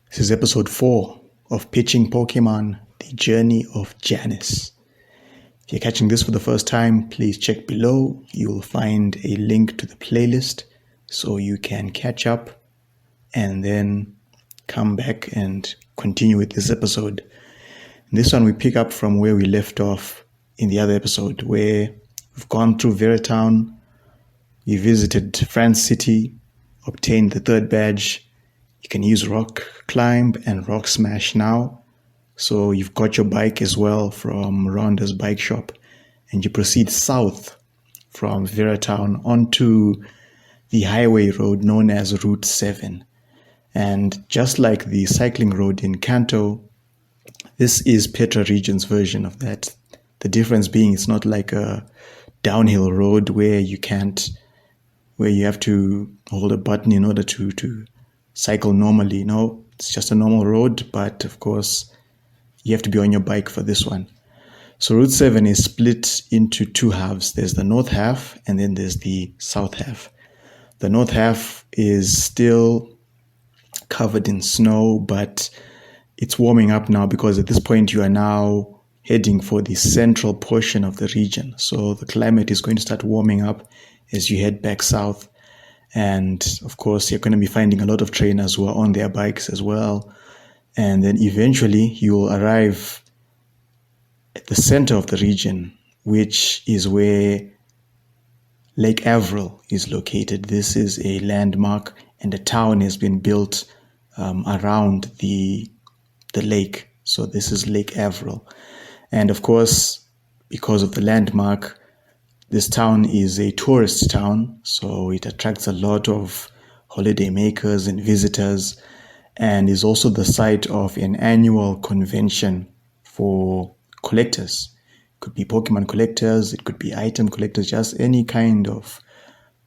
This is episode 4 of Pitching Pokemon, The Journey of Janice. If you're catching this for the first time, please check below. You will find a link to the playlist so you can catch up and then come back and continue with this episode. In this one, we pick up from where we left off in the other episode, where we've gone through Vera Town, we visited France City, obtained the third badge. You can use Rock Climb and Rock Smash now. So you've got your bike as well from Rhonda's bike shop. And you proceed south from Vera Town onto the highway road known as Route 7. And just like the cycling road in Kanto, this is Petra Region's version of that. The difference being it's not like a downhill road where you have to hold a button in order to cycle normally. No, it's just a normal road, but of course you have to be on your bike for this one. So Route 7 is split into two halves. There's the north half and then there's the south half. The north half is still covered in snow, but it's warming up now because at this point you are now heading for the central portion of the region. So the climate is going to start warming up as you head back south. And of course, you're going to be finding a lot of trainers who are on their bikes as well. And then eventually you will arrive at the center of the region, which is where Lake Avril is located. This is a landmark, and a town has been built around the lake. So this is Lake Avril. And of course, because of the landmark, this town is a tourist town, so it attracts a lot of holiday makers and visitors, and is also the site of an annual convention for collectors. It could be Pokemon collectors, it could be item collectors, just any kind of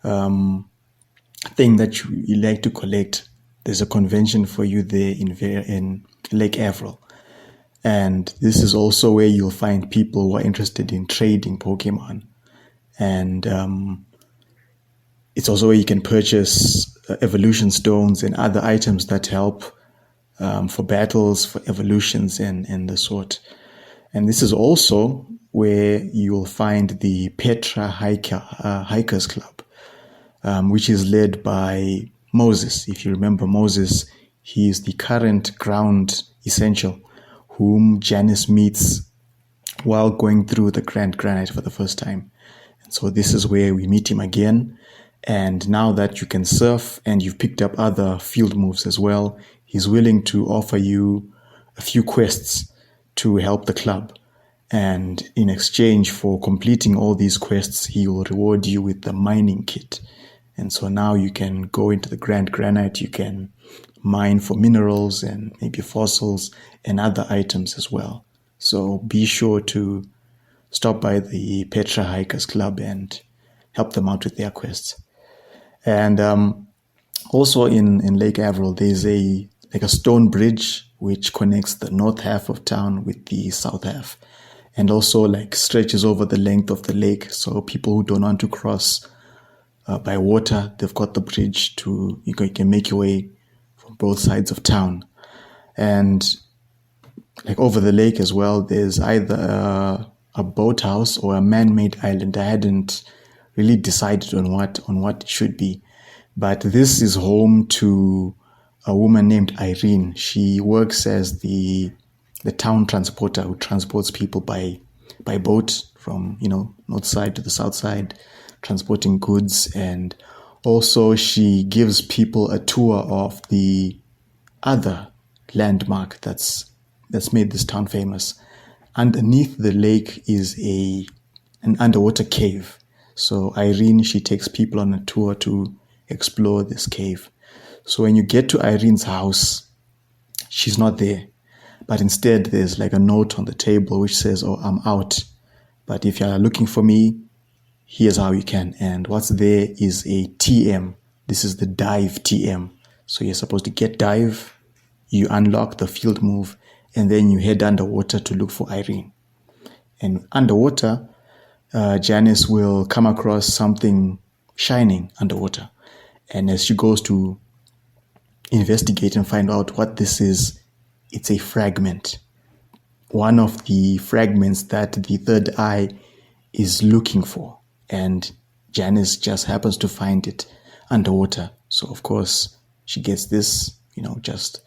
thing that you like to collect. There's a convention for you there in Lake Avril. And this is also where you'll find people who are interested in trading Pokemon. And it's also where you can purchase evolution stones and other items that help for battles, for evolutions and the sort. And this is also where you will find the Petra Hikers Club, which is led by Moses. If you remember Moses, he is the current ground essential whom Janice meets while going through the Grand Granite for the first time. So this is where we meet him again. And now that you can surf and you've picked up other field moves as well, he's willing to offer you a few quests to help the club. And in exchange for completing all these quests, he will reward you with the mining kit. And so now you can go into the Grand Granite, you can mine for minerals and maybe fossils and other items as well. So be sure to stop by the Petra Hikers Club and help them out with their quests. And also in Lake Avril, there's a stone bridge which connects the north half of town with the south half, and also stretches over the length of the lake. So people who don't want to cross by water, they've got the bridge you can make your way from both sides of town. And over the lake as well, there's either a boathouse or a man-made island. I hadn't really decided on what it should be, but this is home to a woman named Irene. She works as the town transporter who transports people by boat from north side to the south side, transporting goods. And also she gives people a tour of the other landmark that's made this town famous. Underneath the lake is an underwater cave. So Irene, she takes people on a tour to explore this cave. So when you get to Irene's house, she's not there. But instead, there's a note on the table which says, "Oh, I'm out. But if you're looking for me, here's how you can." And what's there is a TM. This is the dive TM. So you're supposed to get dive, you unlock the field move, and then you head underwater to look for Irene. And underwater, Janice will come across something shining underwater. And as she goes to investigate and find out what this is. It's a fragment. One of the fragments that the third eye is looking for. And Janice just happens to find it underwater. So, of course, she gets this, just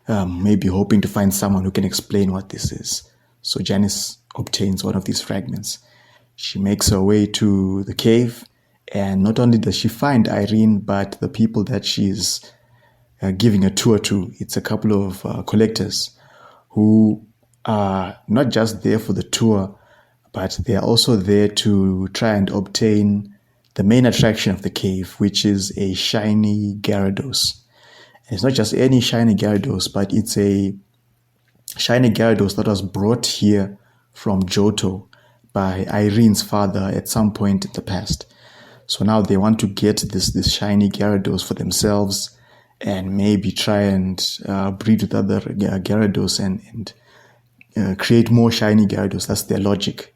maybe hoping to find someone who can explain what this is. So Janice obtains one of these fragments. She makes her way to the cave, and not only does she find Irene, but the people that she's giving a tour to, it's a couple of collectors who are not just there for the tour, but they are also there to try and obtain the main attraction of the cave, which is a shiny Gyarados. And it's not just any shiny Gyarados, but it's a shiny Gyarados that was brought here from Johto by Irene's father at some point in the past. So now they want to get this shiny Gyarados for themselves and maybe try and breed with other Gyarados and create more shiny Gyarados. That's their logic,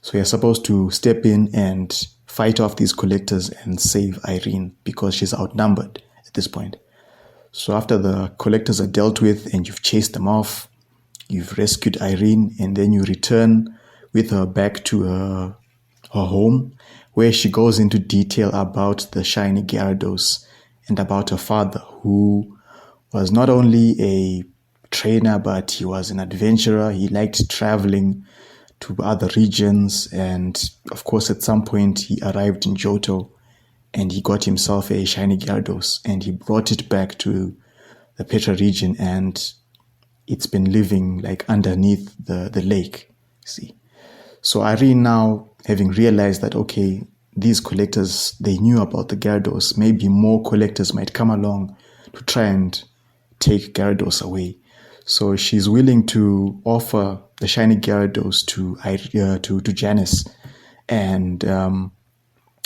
So you're supposed to step in and fight off these collectors and save Irene because she's outnumbered at this point. So after the collectors are dealt with and you've chased them off, you've rescued Irene, and then you return with her back to her home, where she goes into detail about the shiny Gyarados and about her father, who was not only a trainer, but he was an adventurer. He liked traveling to other regions, and of course at some point he arrived in Johto and he got himself a shiny Gyarados and he brought it back to the Petra region, and it's been living like underneath the lake, see. So Irene now, having realized that, okay, these collectors, they knew about the Gyarados, maybe more collectors might come along to try and take Gyarados away. So she's willing to offer the shiny Gyarados to Janice, and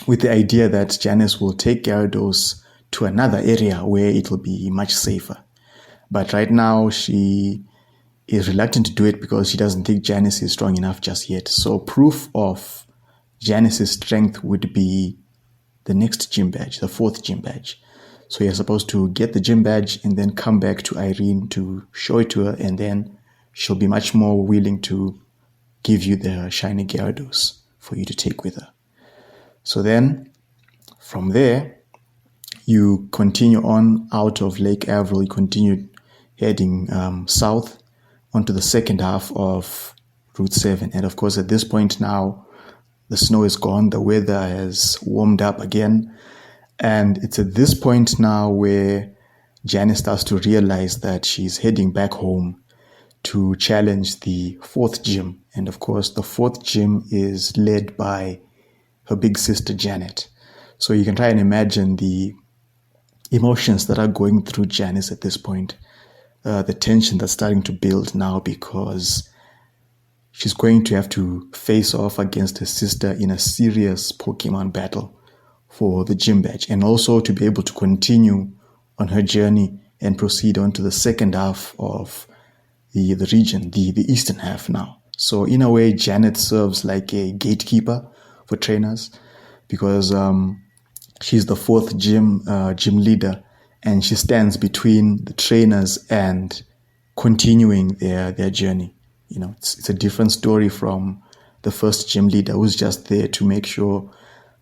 with the idea that Janice will take Gyarados to another area where it will be much safer. But right now she is reluctant to do it because she doesn't think Janice is strong enough just yet. So proof of Janice's strength would be the next gym badge, the 4th gym badge. So you're supposed to get the gym badge and then come back to Irene to show it to her, and then she'll be much more willing to give you the shiny Gyarados for you to take with her. So then, from there, you continue on out of Lake Avril. You continue heading south onto the second half of Route 7. And of course, at this point now, the snow is gone. The weather has warmed up again. And it's at this point now where Janice starts to realize that she's heading back home to challenge the 4th gym. And of course, the 4th gym is led by her big sister, Janet. So you can try and imagine the emotions that are going through Janice at this point. The tension that's starting to build now, because she's going to have to face off against her sister in a serious Pokemon battle for the gym badge, and also to be able to continue on her journey and proceed on to the second half of the region, the eastern half now. So in a way, Janet serves like a gatekeeper for trainers, because she's the 4th gym leader, and she stands between the trainers and continuing their journey. It's a different story from the first gym leader, who's just there to make sure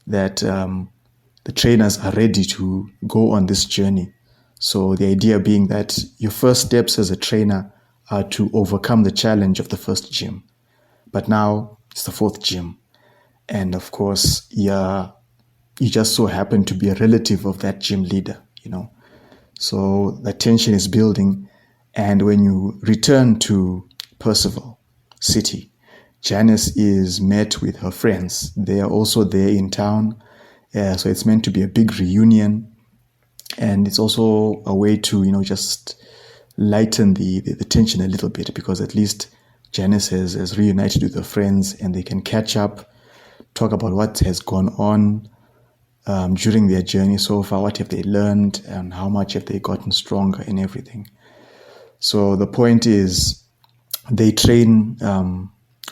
that the trainers are ready to go on this journey. So the idea being that your first steps as a trainer are to overcome the challenge of the first gym. But now it's the 4th gym. And of course, you just so happen to be a relative of that gym leader, So the tension is building. And when you return to Percival City, Janice is met with her friends. They are also there in town. So it's meant to be a big reunion. And it's also a way to, just lighten the tension a little bit, because at least Janice has reunited with her friends and they can catch up, talk about what has gone on during their journey so far, what have they learned, and how much have they gotten stronger and everything. So the point is, they train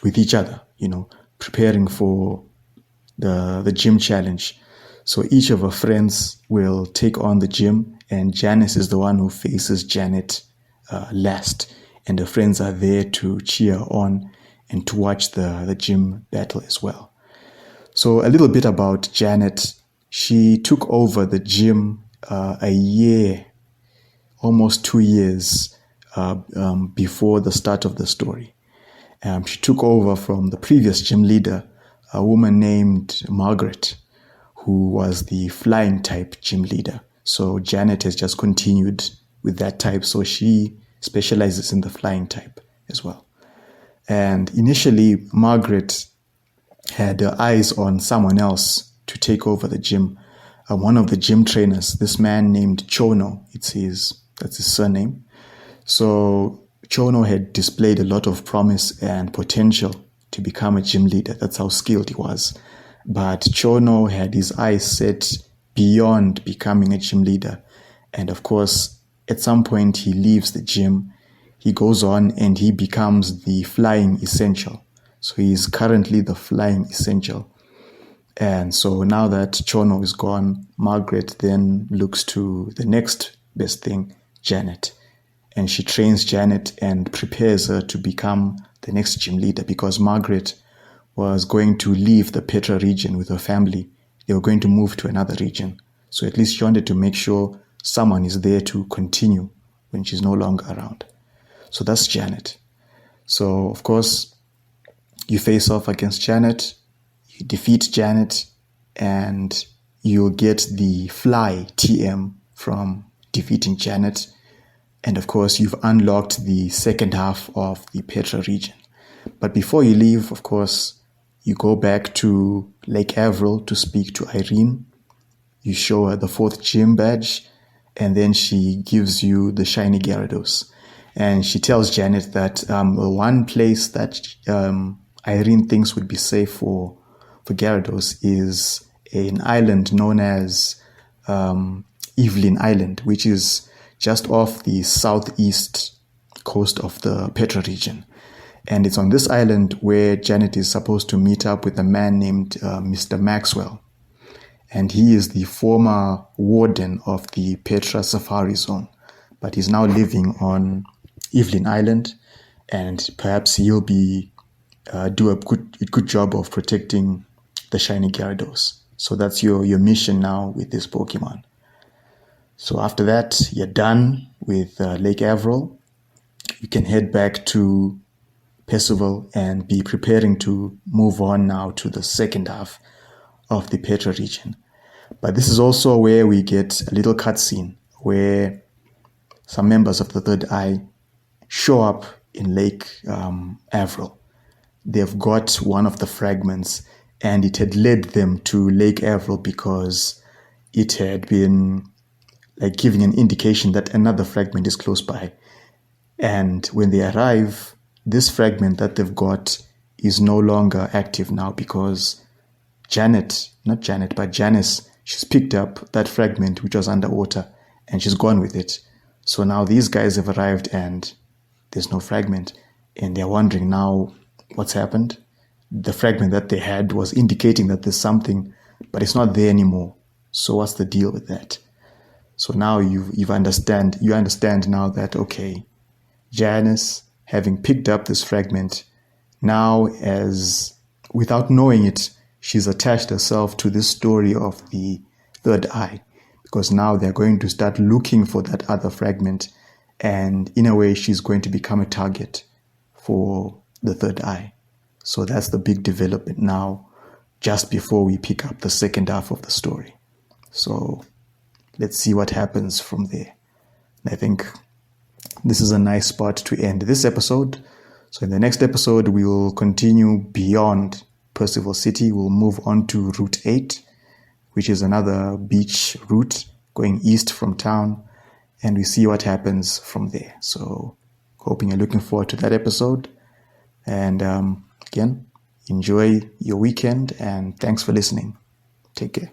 with each other, preparing for the gym challenge. So each of her friends will take on the gym and Janice is the one who faces Janet last, and her friends are there to cheer on and to watch the gym battle as well. So a little bit about Janet. She took over the gym a year, almost 2 years before the start of the story. She took over from the previous gym leader, a woman named Margaret, who was the flying type gym leader. So Janet has just continued with that type. So she specializes in the flying type as well. And initially, Margaret had her eyes on someone else to take over the gym. One of the gym trainers, this man named Chono, that's his surname. So Chono had displayed a lot of promise and potential to become a gym leader. That's how skilled he was. But Chono had his eyes set beyond becoming a gym leader. And of course, at some point he leaves the gym. He goes on and he becomes the flying essential. So he is currently the flying essential. And so now that Chono is gone, Margaret then looks to the next best thing, Janet. And she trains Janet and prepares her to become the next gym leader, because Margaret was going to leave the Petra region with her family. They were going to move to another region. So at least she wanted to make sure someone is there to continue when she's no longer around. So that's Janet. So of course, you face off against Janet, you defeat Janet, and you'll get the fly TM from defeating Janet. And of course, you've unlocked the second half of the Petra region. But before you leave, of course, you go back to Lake Avril to speak to Irene. You show her the 4th gym badge, and then she gives you the shiny Gyarados. And she tells Janet that one place that Irene thinks would be safe for Gyarados is an island known as Evelyn Island, which is just off the southeast coast of the Petra region. And it's on this island where Janet is supposed to meet up with a man named Mr. Maxwell. And he is the former warden of the Petra Safari Zone. But he's now living on Evelyn Island, and perhaps he'll be do a good job of protecting the shiny Gyarados. So that's your mission now with this Pokemon. So after that, you're done with Lake Avril. You can head back to Percival and be preparing to move on now to the second half of the Petra region. But this is also where we get a little cutscene where some members of the Third Eye show up in Lake Avril. They've got one of the fragments, and it had led them to Lake Avril because it had been like giving an indication that another fragment is close by. And when they arrive, this fragment that they've got is no longer active now because Janice, she's picked up that fragment which was underwater and she's gone with it. So now these guys have arrived and there's no fragment, and they're wondering now what's happened. The fragment that they had was indicating that there's something, but it's not there anymore. So what's the deal with that? So now you understand now that, okay, Janice, having picked up this fragment, now as without knowing it, she's attached herself to this story of the Third Eye, because now they're going to start looking for that other fragment, and in a way she's going to become a target for the Third Eye. So that's the big development now, just before we pick up the second half of the story. So let's see what happens from there. I think this is a nice spot to end this episode. So in the next episode, we will continue beyond Percival City. We'll move on to Route 8, which is another beach route going east from town. And we see what happens from there. So hoping you're looking forward to that episode. And again, enjoy your weekend and thanks for listening. Take care.